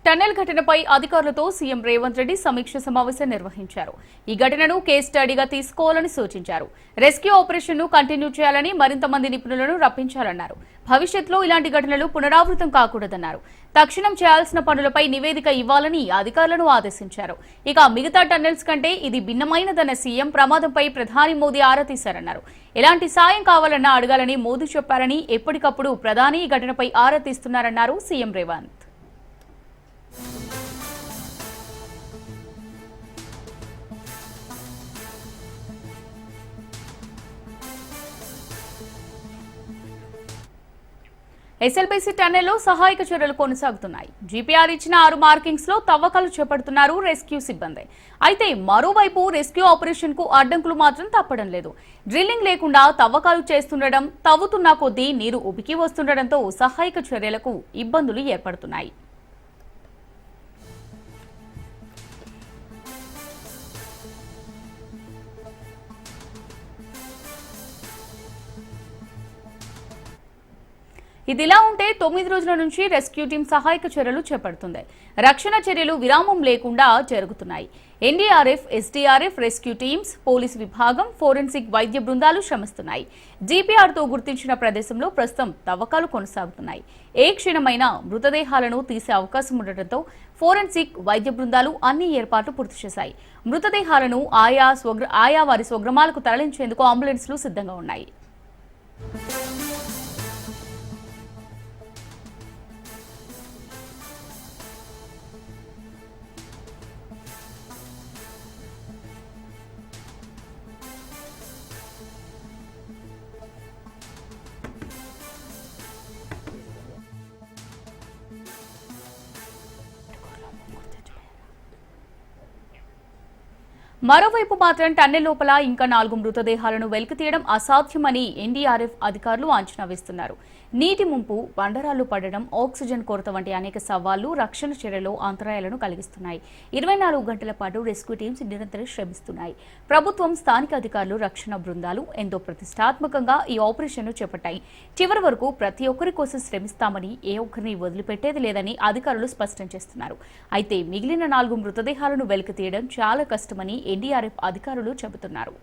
Tunnel ఘటనపై అధికారులతో CM Revanth Reddy సమీక్ష సమావేశం నిర్వహించారు. ఈ ఘటనను కేస్ స్టడీగా తీసుకోవాలని సూచించారు. రెస్క్యూ ఆపరేషన్ను కంటిన్యూ చేయాలని, మరింత మంది నిపుణులను రప్పించాలన్నారు. భవిష్యత్తులో ఇలాంటి ఘటనలు పునరావృతం కాకూడదన్నారు. తక్షణం చేయాల్సిన పనులపై నివేదిక ఇవ్వాలని అధికారులను ఆదేశించారు. ఇక మిగతా టన్నెల్స్ కంటే ఇది భిన్నమైనదన్న సీఎం ప్రమాదంపై ప్రధాని మోదీ ఆరా తీశారన్నారు. ఎలాంటి సాయం కావాలన్నా అడగాలని మోదీ చెప్పారని, ఎప్పటికప్పుడు ప్రధాని ఈ ఘటనపై ఆరా తీస్తున్నారన్నారు సీఎం రేవంత్. ఎస్ఎల్బీసీ టన్నెల్లో సహాయక చర్యలు కొనసాగుతున్నాయి. జీపీఆర్ ఇచ్చిన 6 మార్కింగ్స్ లో తవ్వకాలు చేపడుతున్నారు రెస్క్యూ సిబ్బంది. అయితే మరోవైపు రెస్క్యూ ఆపరేషన్ కు అడ్డంకులు మాత్రం తప్పడం లేదు. డ్రిల్లింగ్ లేకుండా తవ్వకాలు చేస్తుండడం, తవ్వుతున్న కొద్దీ నీరు ఉబికి వస్తుండటంతో సహాయక చర్యలకు ఇబ్బందులు ఏర్పడుతున్నాయి. ఇదిలా ఉంటే 9 రోజుల నుంచి రెస్క్యూ టీం సహాయక చర్యలు చేపడుతుంది. రక్షణ చర్యలు విరామం లేకుండా జరుగుతున్నాయి. NDRF, SDRF, rescue teams, police విభాగం, ఫోరెన్సిక్ వైద్య బృందాలు శ్రమిస్తున్నాయి. జీపీఆర్తో గుర్తించిన ప్రదేశంలో ప్రస్తుతం తవ్వకాలు కొనసాగుతున్నాయి. ఏ క్షణమైనా మృతదేహాలను తీసే అవకాశం ఉండటంతో ఫోరెన్సిక్ వైద్య బృందాలు అన్ని ఏర్పాట్లు పూర్తి చేశాయి. మృతదేహాలను ఆయా వారి స్వగ్రామాలకు తరలించేందుకు అంబులెన్స్లు సిద్ధంగా ఉన్నాయి. మరోవైపు మాత్రం టన్నెల్ లోపల ఇంకా 4 మృతదేహాలను వెలికితీయడం అసాధ్యమని ఎన్డీఆర్ఎఫ్ అధికారులు అంచనా వేస్తున్నారు. నీటి ముంపు, బండరాళ్లు పడడం, ఆక్సిజన్ కొరత వంటి అనేక సవాళ్లు రక్షణ చర్యలో అంతరాయాలను కలిగిస్తున్నాయి. 24 గంటల పాటు రెస్క్యూ టీమ్స్ నిరంతరం శ్రమిస్తున్నాయి. ప్రభుత్వం, స్థానిక అధికారులు, రక్షణ బృందాలు ఎంతో ప్రతిష్టాత్మకంగా ఈ ఆపరేషన్ను చేపట్టాయి. చివరి వరకు ప్రతి ఒక్కరి కోసం శ్రమిస్తామని, ఏ ఒక్కరిని వదిలిపెట్టేది లేదని అధికారులు స్పష్టం చేస్తున్నారు. అయితే మిగిలిన 4 మృతదేహాలను వెలికితీయడం చాలా కష్టమని ఎన్డీఆర్ఎఫ్ అధికారులు చెబుతున్నారు.